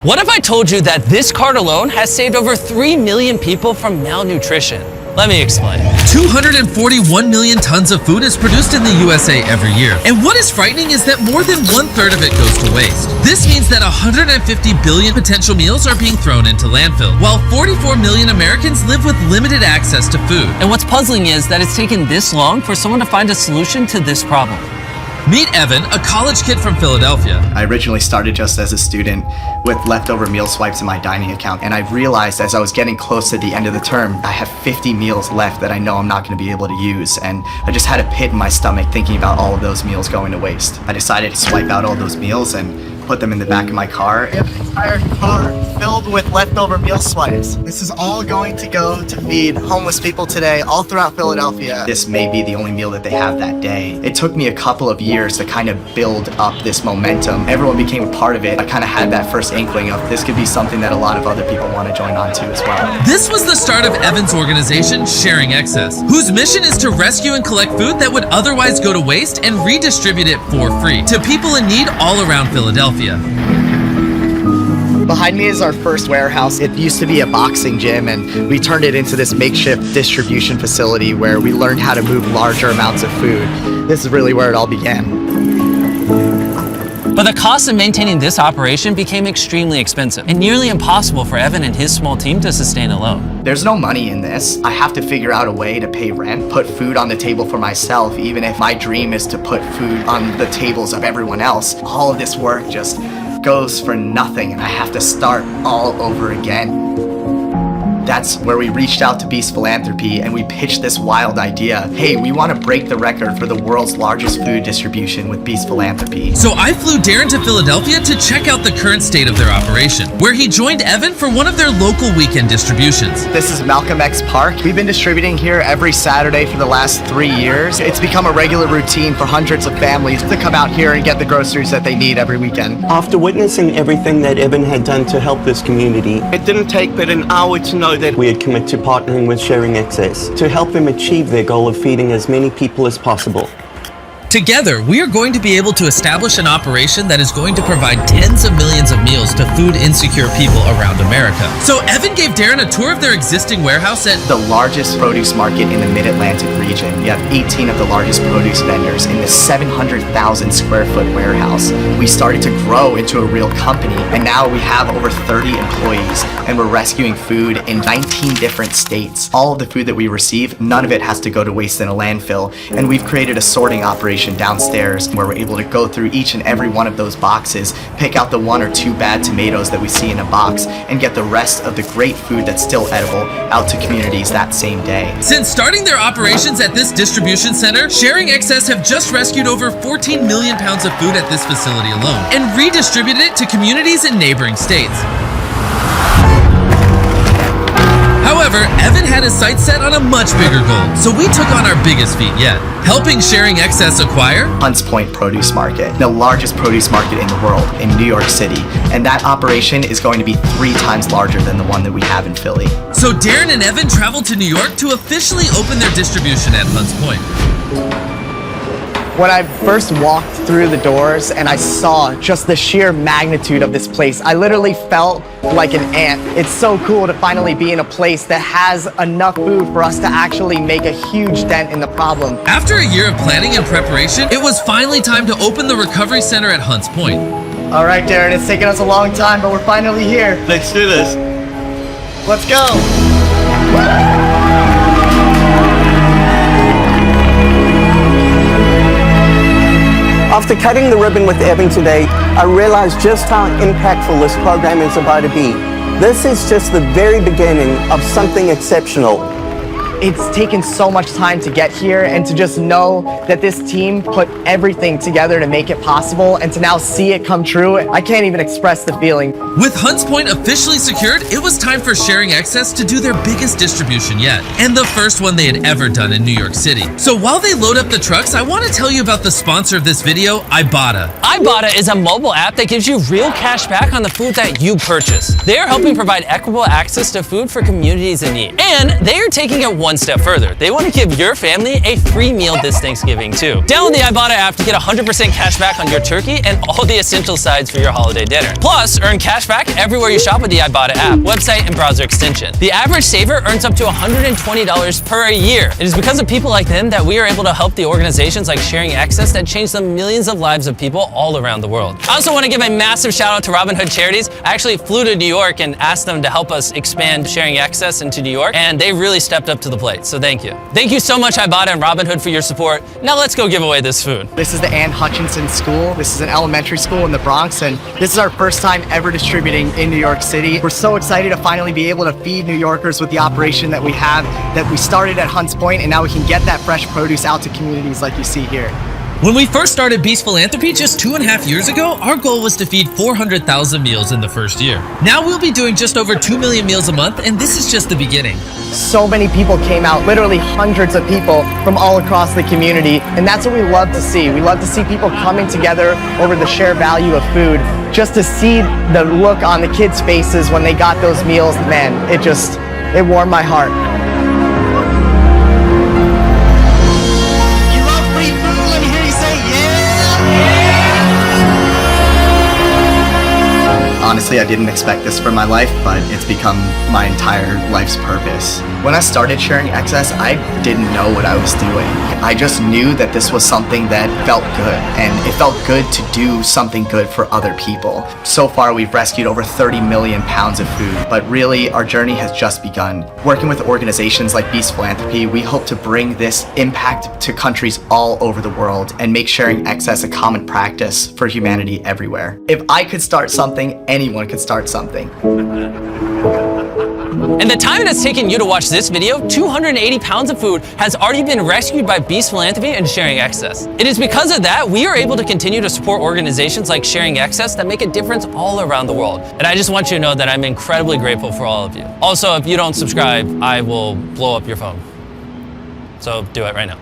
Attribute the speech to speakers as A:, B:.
A: What if I told you that this card alone has saved over 3 million people from malnutrition? Let me explain.
B: 241 million tons of food is produced in the USA every year. And what is frightening is that more than 1/3 of it goes to waste. This means that 150 billion potential meals are being thrown into landfill, while 44 million Americans live with limited access to food.
A: And what's puzzling is that it's taken this long for someone to find a solution to this problem.
B: Meet Evan, a college kid from Philadelphia.
C: I originally started just as a student with leftover meal swipes in my dining account, and I realized as I was getting close to the end of the term, I have 50 meals left that I know I'm not going to be able to use, and I just had a pit in my stomach thinking about all of those meals going to waste. I decided to swipe out all those meals and put them in the back of my car. I have an entire car filled with leftover meal swipes. This is all going to go to feed homeless people today all throughout Philadelphia. This may be the only meal that they have that day. It took me a couple of years to kind of build up this momentum. Everyone became a part of it. I kind of had that first inkling of this could be something that a lot of other people want to join on to as well.
B: This was the start of Evan's organization, Sharing Excess, whose mission is to rescue and collect food that would otherwise go to waste and redistribute it for free to people in need all around Philadelphia.
C: Behind me is our first warehouse. It used to be a boxing gym, and we turned it into this makeshift distribution facility where we learned how to move larger amounts of food. This is really where it all began.
A: But the cost of maintaining this operation became extremely expensive and nearly impossible for Evan and his small team to sustain alone.
C: There's no money in this. I have to figure out a way to pay rent, put food on the table for myself, even if my dream is to put food on the tables of everyone else. All of this work just goes for nothing, and I have to start all over again. That's where we reached out to Beast Philanthropy and we pitched this wild idea. Hey, we want to break the record for the world's largest food distribution with Beast Philanthropy.
B: So I flew Darren to Philadelphia to check out the current state of their operation, where he joined Evan for one of their local weekend distributions.
C: This is Malcolm X Park. We've been distributing here every Saturday for the last 3 years. It's become a regular routine for hundreds of families to come out here and get the groceries that they need every weekend.
D: After witnessing everything that Evan had done to help this community, it didn't take but an hour to know that we had committed to partnering with Sharing Excess to help them achieve their goal of feeding as many people as possible.
B: Together, we are going to be able to establish an operation that is going to provide tens of millions of meals to food insecure people around America. So Evan gave Darren a tour of their existing warehouse at
C: the largest produce market in the Mid-Atlantic region. You have 18 of the largest produce vendors in this 700,000 square foot warehouse. We started to grow into a real company, and now we have over 30 employees, and we're rescuing food in 19 different states. All of the food that we receive, none of it has to go to waste in a landfill, and we've created a sorting operation downstairs where we're able to go through each and every one of those boxes, pick out the 1 or 2 bad tomatoes that we see in a box, and get the rest of the great food that's still edible out to communities that same day.
B: Since starting their operations at this distribution center, Sharing Excess have just rescued over 14 million pounds of food at this facility alone and redistributed it to communities in neighboring states. However, Evan had his sights set on a much bigger goal, so we took on our biggest feat yet, helping Sharing Excess acquire
C: Hunts Point Produce Market, the largest produce market in the world in New York City, and that operation is going to be 3 times larger than the one that we have in Philly.
B: So Darren and Evan traveled to New York to officially open their distribution at Hunts Point.
C: When I first walked through the doors and I saw just the sheer magnitude of this place, I literally felt like an ant. It's so cool to finally be in a place that has enough food for us to actually make a huge dent in the problem.
B: After a year of planning and preparation, it was finally time to open the recovery center at Hunts Point.
C: All right, Darren, it's taken us a long time, but we're finally here.
D: Let's do this.
C: Let's go.
D: After cutting the ribbon with Evan today, I realized just how impactful this program is about to be. This is just the very beginning of something exceptional.
C: It's taken so much time to get here, and to just know that this team put everything together to make it possible, and to now see it come true, I can't even express the feeling.
B: With Hunts Point officially secured, it was time for Sharing Excess to do their biggest distribution yet, and the first one they had ever done in New York City. So while they load up the trucks, I want to tell you about the sponsor of this video, Ibotta.
A: Ibotta is a mobile app that gives you real cash back on the food that you purchase. They are helping provide equitable access to food for communities in need, and they are taking it one one step further. They want to give your family a free meal this Thanksgiving too. Download the Ibotta app to get 100% cash back on your turkey and all the essential sides for your holiday dinner. Plus, earn cash back everywhere you shop with the Ibotta app, website, and browser extension. The average saver earns up to $120 per year. It is because of people like them that we are able to help the organizations like Sharing Access that change the millions of lives of people all around the world. I also want to give a massive shout out to Robin Hood Charities. I actually flew to New York and asked them to help us expand Sharing Access into New York, and they really stepped up to the plate, so thank you. Thank you so much, Ibotta and Robin Hood, for your support. Now let's go give away this food.
C: This is the Ann Hutchinson School. This is an elementary school in the Bronx, and this is our first time ever distributing in New York City. We're so excited to finally be able to feed New Yorkers with the operation that we have, that we started at Hunts Point, and now we can get that fresh produce out to communities like you see here.
B: When we first started Beast Philanthropy just 2.5 years ago, our goal was to feed 400,000 meals in the first year. Now we'll be doing just over 2 million meals a month, and this is just the beginning.
C: So many people came out, literally hundreds of people from all across the community, and that's what we love to see. We love to see people coming together over the shared value of food. Just to see the look on the kids' faces when they got those meals, man, it warmed my heart. Honestly, I didn't expect this for my life, but it's become my entire life's purpose. When I started Sharing Access, I didn't know what I was doing. I just knew that this was something that felt good, and it felt good to do something good for other people. So far, we've rescued over 30 million pounds of food, but really, our journey has just begun. Working with organizations like Beast Philanthropy, we hope to bring this impact to countries all over the world and make Sharing Access a common practice for humanity everywhere. If I could start something, anyone could start something.
A: In the time it has taken you to watch this video, 280 pounds of food has already been rescued by Beast Philanthropy and Sharing Access. It is because of that we are able to continue to support organizations like Sharing Access that make a difference all around the world. And I just want you to know that I'm incredibly grateful for all of you. Also, if you don't subscribe, I will blow up your phone. So do it right now.